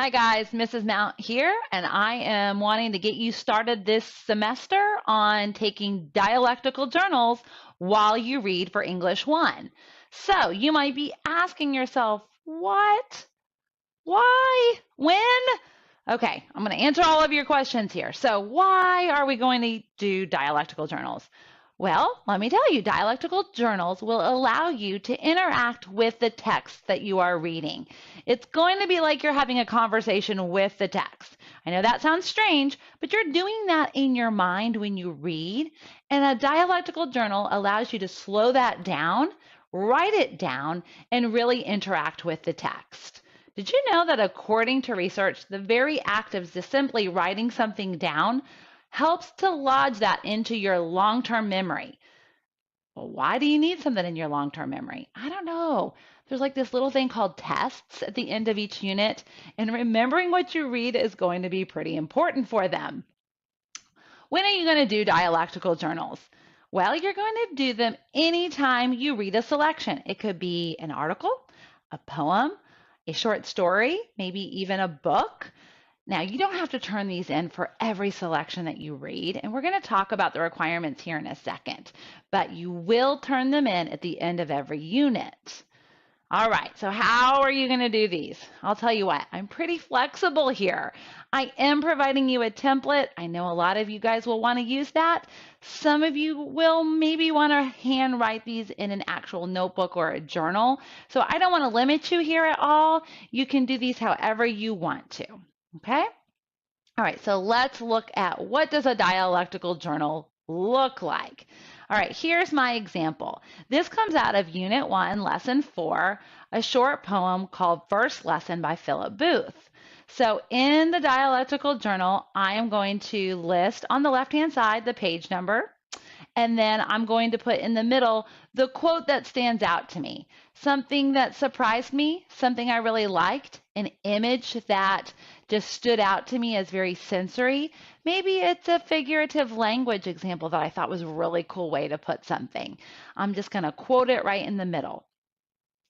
Hi guys, Mrs. Mount here, and I am wanting to get you started this semester on taking dialectical journals while you read for English 1. So you might be asking yourself, what? Why? When? Okay, I'm going to answer all of your questions here. So why are we going to do dialectical journals? Well, let me tell you, dialectical journals will allow you to interact with the text that you are reading. It's going to be like you're having a conversation with the text. I know that sounds strange, but you're doing that in your mind when you read, and a dialectical journal allows you to slow that down, write it down, and really interact with the text. Did you know that according to research, the very act of just simply writing something down helps to lodge that into your long-term memory? Well, why do you need something in your long-term memory? I don't know. There's like this little thing called tests at the end of each unit, and remembering what you read is going to be pretty important for them. When are you going to do dialectical journals? Well, you're going to do them anytime you read a selection. It could be an article, a poem, a short story, maybe even a book. Now, you don't have to turn these in for every selection that you read, and we're going to talk about the requirements here in a second, but you will turn them in at the end of every unit. All right, so how are you going to do these? I'll tell you what, I'm pretty flexible here. I am providing you a template. I know a lot of you guys will want to use that. Some of you will maybe want to handwrite these in an actual notebook or a journal. So I don't want to limit you here at all. You can do these however you want to, okay? All right, so let's look at what does a dialectical journal look like. All right, here's my example. This comes out of Unit 1, Lesson 4, a short poem called First Lesson by Philip Booth. So in the dialectical journal, I am going to list on the left-hand side the page number, and then I'm going to put in the middle the quote that stands out to me, something that surprised me, something I really liked, an image that just stood out to me as very sensory. Maybe it's a figurative language example that I thought was a really cool way to put something. I'm just going to quote it right in the middle.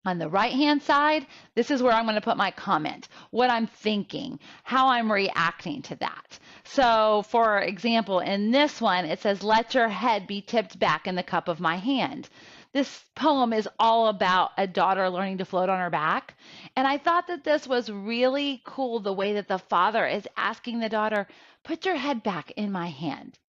On the right-hand side, this is where I'm going to put my comment, what I'm thinking, how I'm reacting to that. So, for example, in this one, it says, "Let your head be tipped back in the cup of my hand." This poem is all about a daughter learning to float on her back. And I thought that this was really cool, the way that the father is asking the daughter, "Put your head back in my hand."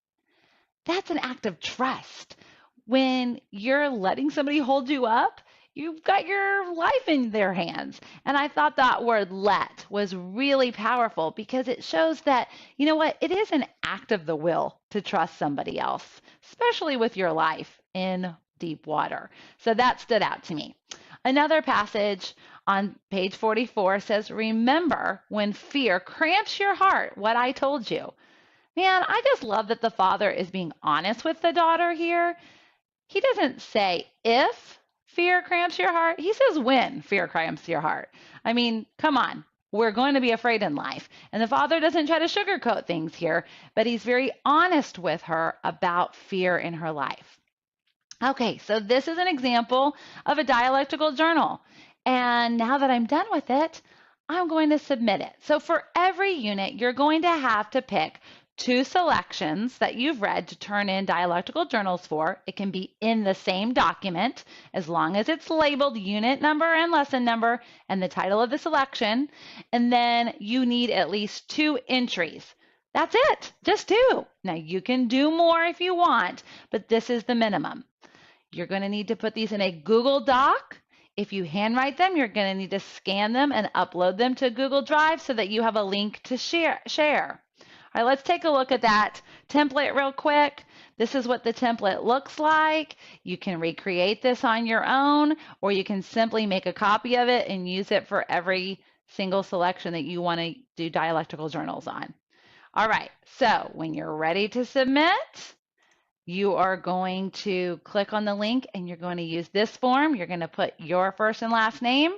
That's an act of trust. When you're letting somebody hold you up, you've got your life in their hands. And I thought that word "let" was really powerful because it shows that, you know what, it is an act of the will to trust somebody else, especially with your life in deep water. So that stood out to me. Another passage on page 44 says, "Remember when fear cramps your heart, what I told you." Man, I just love that the father is being honest with the daughter here. He doesn't say if fear cramps your heart. He says when fear cramps your heart. I mean, come on. We're going to be afraid in life. And the father doesn't try to sugarcoat things here, but he's very honest with her about fear in her life. Okay, so this is an example of a dialectical journal. And now that I'm done with it, I'm going to submit it. So for every unit, you're going to have to pick 2 selections that you've read to turn in dialectical journals for. It can be in the same document as long as it's labeled unit number and lesson number and the title of the selection. And then you need at least 2 entries. That's it, just 2. Now you can do more if you want, but this is the minimum. You're going to need to put these in a Google Doc. If you handwrite them, you're going to need to scan them and upload them to Google Drive so that you have a link to share. All right, let's take a look at that template real quick. This is what the template looks like. You can recreate this on your own, or you can simply make a copy of it and use it for every single selection that you want to do dialectical journals on. All right, so when you're ready to submit, you are going to click on the link and you're going to use this form. You're going to put your first and last name.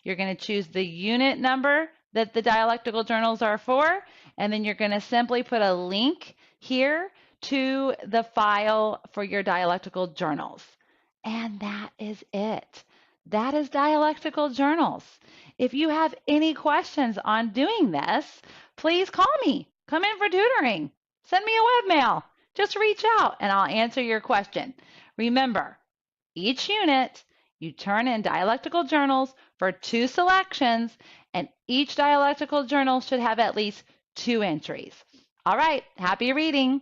You're going to choose the unit number that the dialectical journals are for, and then you're going to simply put a link here to the file for your dialectical journals. And that is it. That is dialectical journals. If you have any questions on doing this, please call me. Come in for tutoring. Send me a webmail. Just reach out and I'll answer your question. Remember, each unit, you turn in dialectical journals for 2 selections, and each dialectical journal should have at least 2 entries. All right, happy reading.